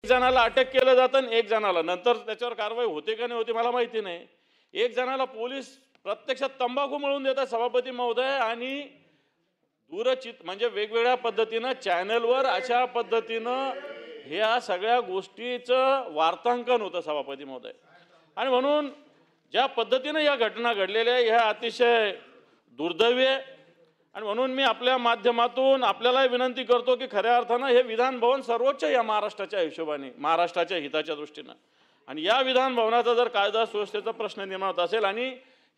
जणाला अटक केलं जातं आणि एक जणाला नंतर त्याच्यावर कारवाई होते का नाही होते मला माहिती नाही. एक जणाला पोलीस प्रत्यक्षात तंबाखू मळून देतात सभापती महोदय आणि दूरचित म्हणजे वेगवेगळ्या पद्धतीनं चॅनलवर अशा पद्धतीनं ह्या सगळ्या गोष्टीचं वार्तांकन होतं सभापती महोदय. आणि म्हणून ज्या पद्धतीनं या घटना घडलेल्या ह्या अतिशय दुर्दैवी आहे. आणि म्हणून मी आपल्या माध्यमातून आपल्याला विनंती करतो की खऱ्या अर्थानं हे विधान भवन सर्वोच्च या महाराष्ट्राच्या हिशोबाने महाराष्ट्राच्या हिताच्या दृष्टीनं आणि या विधान भवनाचा जर कायदा सुव्यवस्थेचा प्रश्न निर्माण होत असेल आणि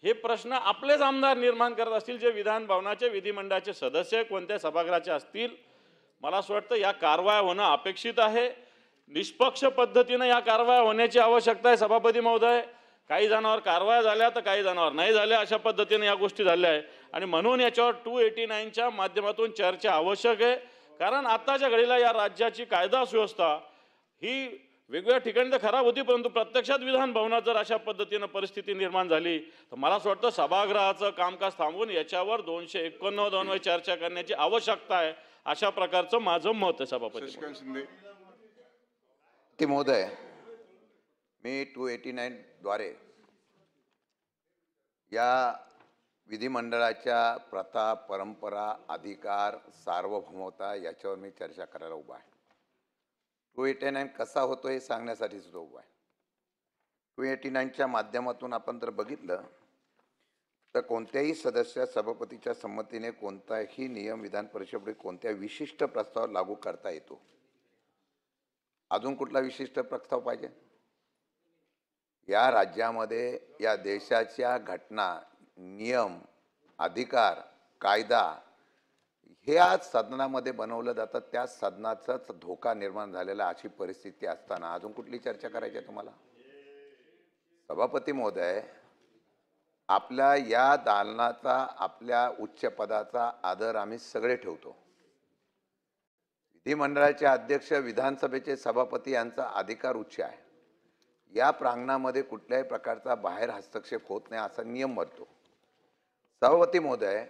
हे प्रश्न आपलेच आमदार निर्माण करत असतील जे विधान भवनाचे विधिमंडळाचे सदस्य कोणत्या सभागृहाचे असतील, मला असं वाटतं या कारवाया होणं अपेक्षित आहे. निष्पक्ष पद्धतीनं या कारवाया होण्याची आवश्यकता आहे सभापती महोदय. काही जणांवर कारवाया झाल्या तर काही जणांवर नाही झाल्या, अशा पद्धतीने या गोष्टी झाल्या आहे. आणि म्हणून याच्यावर 289च्या माध्यमातून चर्चा आवश्यक आहे. कारण आताच्या घडीला या राज्याची कायदा सुव्यवस्था ही वेगवेगळ्या ठिकाणी तर खराब होती, परंतु प्रत्यक्षात विधान भवनात जर अशा पद्धतीनं परिस्थिती निर्माण झाली तर मला असं वाटतं सभागृहाचं कामकाज थांबवून याच्यावर 289 चर्चा करण्याची आवश्यकता आहे. अशा प्रकारचं माझं मत आहे सभापती महोदय. मी 289 द्वारे या विधिमंडळाच्या प्रथा, परंपरा, अधिकार, सार्वभौमता याच्यावर मी चर्चा करायला उभा आहे. 289 कसा होतो हे सांगण्यासाठी सुद्धा उभा आहे. 289च्या माध्यमातून आपण जर बघितलं तर कोणत्याही सदस्य सभापतीच्या संमतीने कोणताही नियम विधान परिषदेपुढे कोणत्या विशिष्ट प्रस्ताव लागू करता येतो. अजून कुठला विशिष्ट प्रस्ताव पाहिजे? या राज्यामध्ये या देशाच्या घटना, नियम, अधिकार, कायदा हे आज सदनामध्ये बनवलं जातं. त्या सदनाचाच धोका निर्माण झालेला अशी परिस्थिती असताना अजून कुठली चर्चा करायची आहे तुम्हाला? सभापती महोदय, आपल्या या दालनाचा, आपल्या उच्च पदाचा आदर आम्ही सगळे ठेवतो. विधिमंडळाचे अध्यक्ष, विधानसभेचे सभापती यांचा अधिकार उच्च आहे. या प्रांगणामध्ये कुठल्याही प्रकारचा बाहेर हस्तक्षेप होत नाही असा नियम बनतो. सभापती महोदय,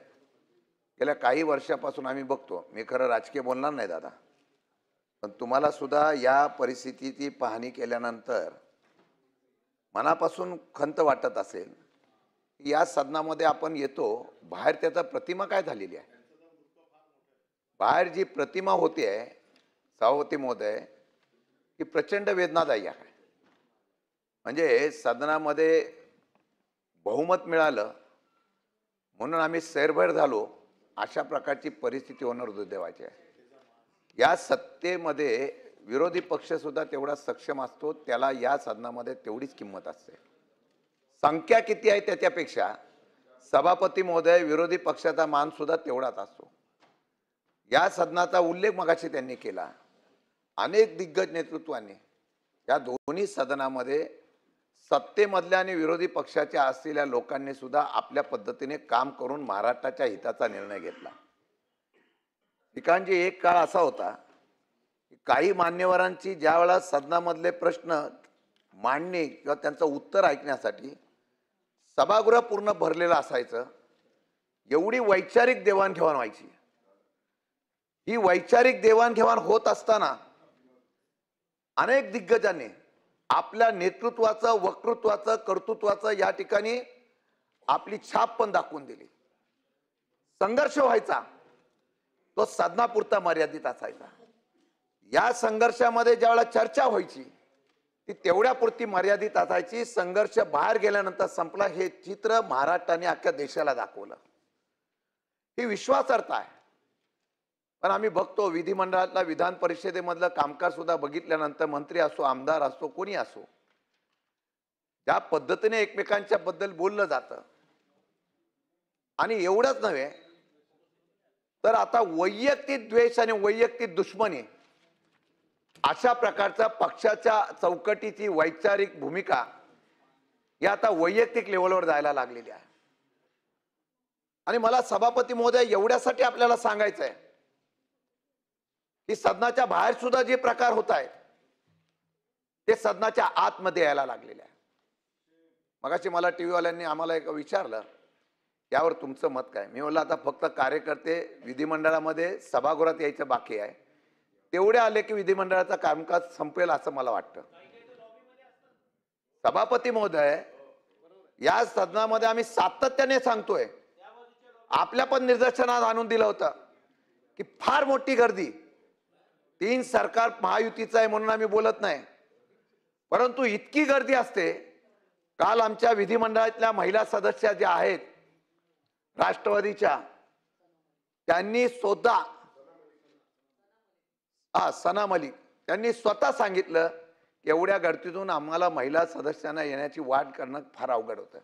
गेल्या काही वर्षापासून आम्ही बघतो, मी खरं राजकीय बोलणार नाही दादा, पण तुम्हाला सुद्धा या परिस्थितीची पाहणी केल्यानंतर मनापासून खंत वाटत असेल की या सदनामध्ये आपण येतो, बाहेर त्याचा प्रतिमा काय झालेली आहे. बाहेर जी प्रतिमा होते आहे सभापती महोदय ही प्रचंड वेदनादायी आहे. म्हणजे सदनामध्ये बहुमत मिळालं म्हणून आम्ही सैरभैर झालो अशा प्रकारची परिस्थिती होणार दुर्दैवाची आहे. या सत्तेमध्ये विरोधी पक्ष सुद्धा तेवढा सक्षम असतो, त्याला या सदनामध्ये तेवढीच किंमत असते. संख्या किती आहे त्याच्यापेक्षा सभापती महोदय विरोधी पक्षाचा मान सुद्धा तेवढाच असतो. या सदनाचा उल्लेख मगाशी त्यांनी केला. अनेक दिग्गज नेतृत्वाने या दोन्ही सदनामध्ये सत्तेमधल्या आणि विरोधी पक्षाच्या असलेल्या लोकांनी सुद्धा आपल्या पद्धतीने काम करून महाराष्ट्राच्या हिताचा निर्णय घेतला. ठिकाणची एक काळ असा होता की काही मान्यवरांची ज्या वेळा सदनामधले प्रश्न मांडणे किंवा त्यांचं उत्तर ऐकण्यासाठी सभागृह पूर्ण भरलेलं असायचं. एवढी वैचारिक देवाणघेवाण व्हायची. ही वैचारिक देवाणघेवाण होत असताना अनेक दिग्गजांनी आपल्या नेतृत्वाचं, वक्तृत्वाचं, कर्तृत्वाचं या ठिकाणी आपली छाप पण दाखवून दिली. संघर्ष व्हायचा, तो सदनापुरता मर्यादित असायचा. या संघर्षामध्ये ज्यावेळेला चर्चा व्हायची ती तेवढ्यापुरती मर्यादित असायची. संघर्ष बाहेर गेल्यानंतर संपला हे चित्र महाराष्ट्राने अख्ख्या देशाला दाखवलं. ही विश्वासार्हता आहे. पण आम्ही बघतो विधिमंडळातला, विधान परिषदेमधलं कामकाज सुद्धा बघितल्यानंतर मंत्री असो, आमदार असो, कोणी असो, ज्या पद्धतीने एकमेकांच्या बद्दल बोललं जातं आणि एवढंच नव्हे तर आता वैयक्तिक द्वेष आणि वैयक्तिक दुश्मनी अशा प्रकारचा पक्षाच्या चौकटीची वैचारिक भूमिका या आता वैयक्तिक लेवलवर जायला लागलेली आहे. आणि मला सभापती महोदय एवढ्यासाठी आपल्याला सांगायचं आहे की सदनाच्या बाहेर सुद्धा जे प्रकार होत आहेत ते सदनाच्या आतमध्ये यायला लागलेले आहे. मगाशी मला टीव्ही वाल्यांनी आम्हाला एक विचारलं, यावर तुमचं मत काय? मी म्हणलं आता फक्त कार्यकर्ते विधिमंडळामध्ये सभागृहात यायचं बाकी आहे. तेवढे आले की विधिमंडळाचं कामकाज संपेल असं मला वाटतं. सभापती महोदय, या सदनामध्ये आम्ही सातत्याने सांगतोय, आपल्या पण निदर्शनात आणून दिलं होतं की फार मोठी गर्दी, 3 सरकार महायुतीचं आहे म्हणून आम्ही बोलत नाही, परंतु इतकी गर्दी असते. काल आमच्या विधिमंडळातल्या महिला सदस्य ज्या आहेत राष्ट्रवादीच्या, त्यांनी स्वतः सना मलिक त्यांनी स्वतः सांगितलं की एवढ्या गर्दीतून आम्हाला महिला सदस्यांना येण्याची वाट करणं फार अवघड होतं.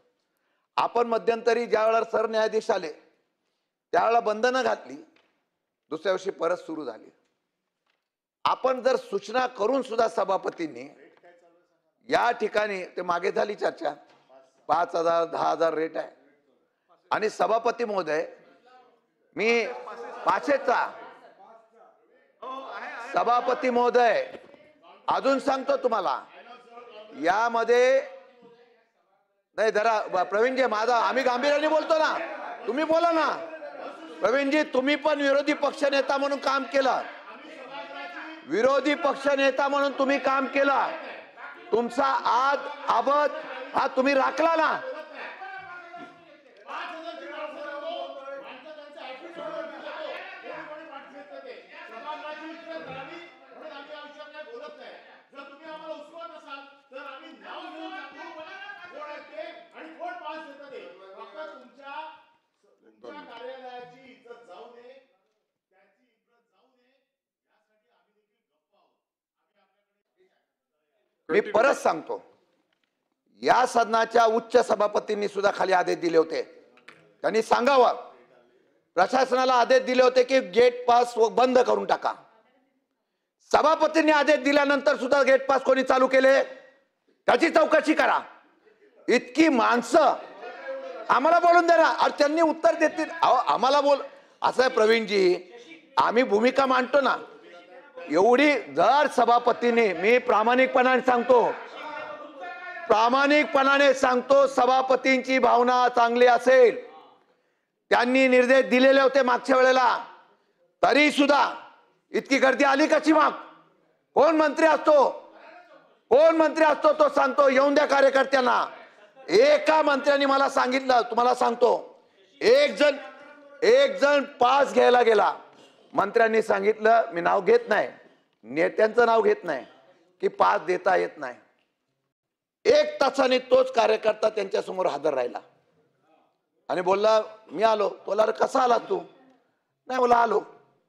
आपण मध्यंतरी ज्या वेळेला सरन्यायाधीश आले त्यावेळेला बंधनं घातली, दुसऱ्या दिवशी परत सुरू झाली. आपण जर सूचना करून सुद्धा सभापतींनी या ठिकाणी, ते मागे झाली चर्चा, 5,000 10,000 रेट आहे, आणि सभापती महोदय, मी पाचेचा सभापती महोदय अजून सांगतो तुम्हाला, यामध्ये नाही, जरा प्रवीणजी माझा, आम्ही गांभीर्याने बोलतो ना, तुम्ही बोला ना. प्रवीणजी, तुम्ही पण विरोधी पक्षनेता म्हणून काम केलं, विरोधी पक्षनेता म्हणून तुम्ही काम केलं, तुमचा आबद हा तुम्ही राखला ना. मी परत सांगतो, या सदनाच्या उच्च सभापतींनी सुद्धा खाली आदेश दिले होते. त्यांनी सांगावं, प्रशासनाला आदेश दिले होते की गेट पास बंद करून टाका. सभापतींनी आदेश दिल्यानंतर सुद्धा गेट पास कोणी चालू केले त्याची चौकशी करा. इतकी माणसं आम्हाला बोलून देणार, आणि त्यांनी उत्तर देतील. आम्हाला बोल असं आहे प्रवीणजी, आम्ही भूमिका मांडतो ना, एवढी जर सभापतींनी, मी प्रामाणिकपणाने सांगतो, सभापतींची भावना चांगली असेल, त्यांनी निर्देश दिलेले होते मागच्या वेळेला, तरी सुद्धा इतकी गर्दी आली कशी? मग कोण मंत्री असतो तो सांगतो येऊन द्या कार्यकर्त्यांना. एका मंत्र्यांनी मला सांगितलं, तुम्हाला सांगतो, एक जण पास घ्यायला गेला, मंत्र्यांनी सांगितलं, मी नाव घेत नाही, नेत्यांचं नाव घेत नाही, की पास देता येत नाही. 1 तासाने तोच कार्यकर्ता त्यांच्या समोर हजर राहिला आणि बोलला, मी आलो. बोला, अरे कसा आला तू? नाही, बोला आलो.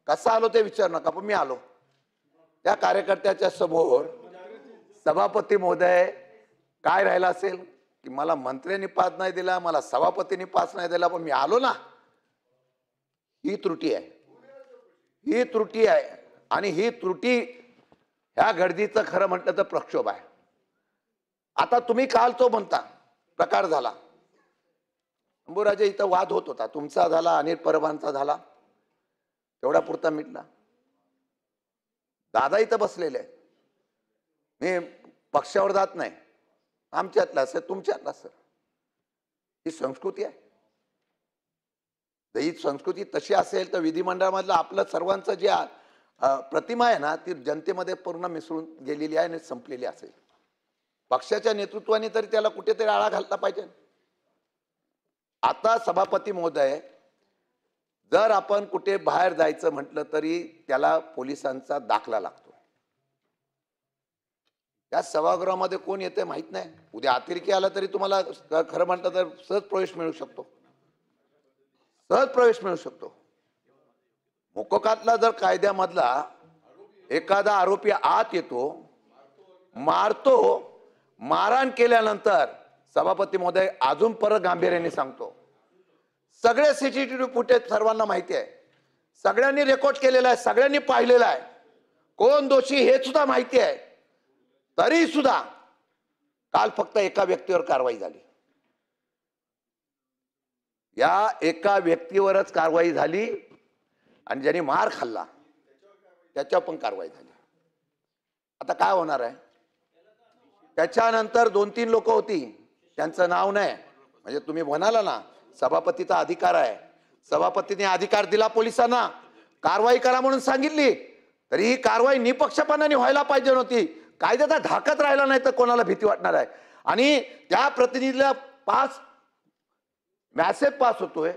कसा आलो ते विचार नका, पण मी आलो. त्या कार्यकर्त्याच्या समोर सभापती महोदय काय राहिला असेल की मला मंत्र्यांनी पास नाही दिला, मला सभापतींनी पास नाही दिला, पण मी आलो ना. ही त्रुटी आहे, आणि ही त्रुटी ह्या गर्दीचं खरं म्हटलं तर प्रक्षोभ आहे. आता तुम्ही काल तो म्हणता प्रकार झाला, अंबुराजे इथं वाद होत होता, तुमचा झाला, अनिल परबांचा झाला, तेवढा पुरता मिटला. दादा इथं बसलेले, मी पक्षावर जात नाही, आमच्यातला सर, तुमच्यातला सर, ही संस्कृती आहे. ही संस्कृती तशी असेल तर विधिमंडळामधलं आपलं सर्वांचं जे प्रतिमा आहे ना, ती जनतेमध्ये पूर्ण मिसळून गेलेली आहे आणि संपलेली असेल. पक्षाच्या नेतृत्वाने तरी त्याला कुठेतरी आळा घालता पाहिजे. आता सभापती महोदय, जर आपण कुठे बाहेर जायचं म्हटलं तरी त्याला पोलिसांचा दाखला लागतो. त्या सभागृहामध्ये कोण येते माहित नाही, उद्या अतिरेकी आला तरी तुम्हाला खरं म्हटलं तर सहज प्रवेश मिळू शकतो. मोकोकातला जर कायद्यामधला एखादा आरोपी आत येतो, मारतो, मारहाण केल्यानंतर सभापती महोदय अजून परत गांभीर्याने सांगतो, सगळे सीसीटीव्ही फुटेज सर्वांना माहिती आहे, सगळ्यांनी रेकॉर्ड केलेला आहे, सगळ्यांनी पाहिलेला आहे, कोण दोषी हे सुद्धा माहिती आहे, तरी सुद्धा काल फक्त एका व्यक्तीवर कारवाई झाली. या एका व्यक्तीवरच कारवाई झाली आणि ज्यांनी मार खाल्ला त्याच्यावर पण कारवाई झाली. आता काय होणार आहे? त्याच्यानंतर 2-3 लोक होती, त्यांचं नाव नाही, म्हणजे तुम्ही म्हणाला ना सभापतीचा अधिकार आहे, सभापतीने अधिकार दिला पोलिसांना, कारवाई करा म्हणून सांगितली, तरी ही कारवाई निपक्षपाताने व्हायला पाहिजे नव्हती. कायद्याचा धाकच राहिला नाही तर कोणाला भीती वाटणार आहे. आणि त्या प्रतिनिधीला मॅसेज पास होतोय,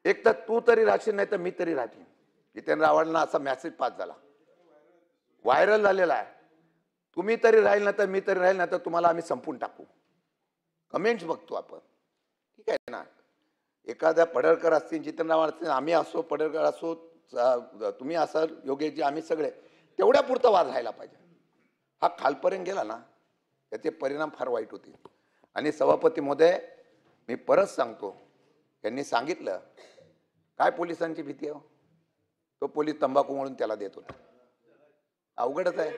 एक तर तू तरी राहशील नाही तर मी तरी राहतील. जितेंद्र आव्हाडांना असा मॅसेज पास झाला, व्हायरल झालेला आहे. तुम्ही तरी राहील ना तर मी तरी राहील ना तर तुम्हाला आम्ही संपून टाकू. कमेंट्स बघतो आपण, ठीक आहे ना. एखाद्या पडळकर असतील, जितेंद्र आव्हाड असतील, आम्ही असो, पडळकर असो, तुम्ही असाल, योगेशजी, आम्ही सगळे, तेवढ्या पुरता वाद राहायला पाहिजे. हा खालपर्यंत गेला ना त्याचे परिणाम फार वाईट होतील. आणि सभापती महोदय, मी परत सांगतो, यांनी सांगितलं काय पोलिसांची भीती आहे. तो पोलीस तंबाखू म्हणून त्याला देत होता. अवघडच आहे,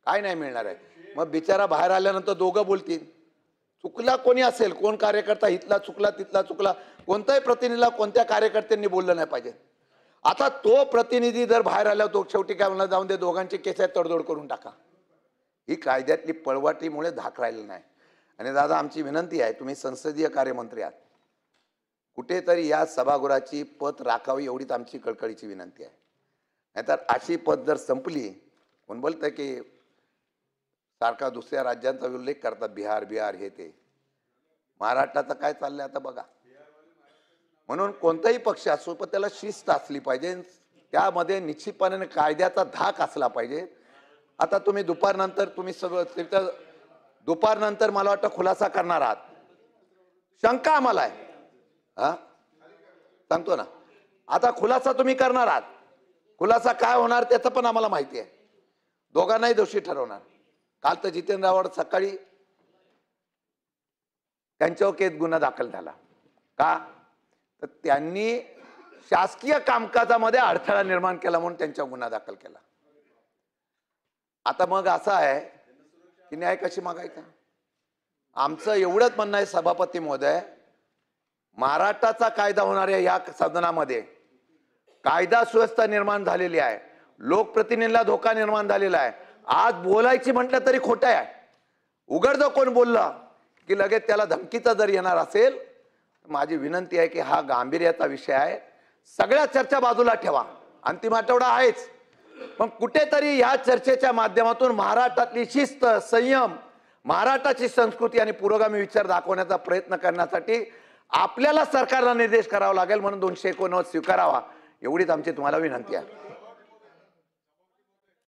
काय नाही मिळणार आहे. मग बिचारा बाहेर आल्यानंतर दोघं बोलतील. चुकला कोणी असेल, कोण कार्यकर्ता इथला चुकला तिथला चुकला, कोणत्याही प्रतिनिधीला कोणत्या कार्यकर्त्यांनी बोललं नाही पाहिजे. आता तो प्रतिनिधी जर बाहेर आला, तो शेवटी काय म्हणला, जाऊन दे, दोघांची केस तडजोड करून टाका. ही कायद्यातली पळवाटीमुळे धाक राहिलं नाही. आणि दादा, आमची विनंती आहे, तुम्ही संसदीय कार्यमंत्री आहात, कुठेतरी या सभागृहाची पत राखावी एवढीच आमची कळकळीची विनंती आहे. नाहीतर अशी पत जर संपली, कोण बोलतं की सारखा दुसऱ्या राज्यांचा उल्लेख करतात, बिहार बिहार हे ते, महाराष्ट्राचं काय चाललंय आता बघा. म्हणून कोणताही पक्ष असो पण त्याला शिस्त असली पाहिजे, त्यामध्ये निश्चितपणे कायद्याचा धाक असला पाहिजे. आता तुम्ही दुपारनंतर तुम्ही सगळं दुपारनंतर मला वाटतं खुलासा करणार आहात, शंका आम्हाला आहे. हा, सांगतो ना, आता खुलासा तुम्ही करणार आहात. खुलासा काय होणार त्याचं पण आम्हाला माहिती आहे. दोघांनाही दोषी ठरवणार. काल तर जितेंद्र आव्हाड सकाळी त्यांच्यावर केस गुन्हा दाखल झाला. का तर त्यांनी शासकीय कामकाजामध्ये अडथळा निर्माण केला म्हणून त्यांच्यावर गुन्हा दाखल केला. आता मग असं आहे की न्याय कशी मागायचा. आमचं एवढंच म्हणणं आहे सभापती महोदय, महाराष्ट्राचा कायदा होणाऱ्या या सदनामध्ये कायदा सुव्यवस्था निर्माण झालेली आहे, लोकप्रतिनिधीला धोका निर्माण झालेला आहे. आज बोलायची म्हटलं तरी खोटं आहे. उघड कोण बोललं की लगेच त्याला धमकीचा जर येणार असेल, माझी विनंती आहे की हा गांभीर्याचा विषय आहे, सगळ्या चर्चा बाजूला ठेवा. अंतिम आठवडा आहेच, पण कुठेतरी या चर्चेच्या माध्यमातून महाराष्ट्रातली शिस्त, संयम, महाराष्ट्राची संस्कृती आणि पुरोगामी विचार दाखवण्याचा प्रयत्न करण्यासाठी आपल्याला सरकारला निर्देश करावा लागेल. म्हणून 289 स्वीकारावा एवढीच आमची तुम्हाला विनंती आहे.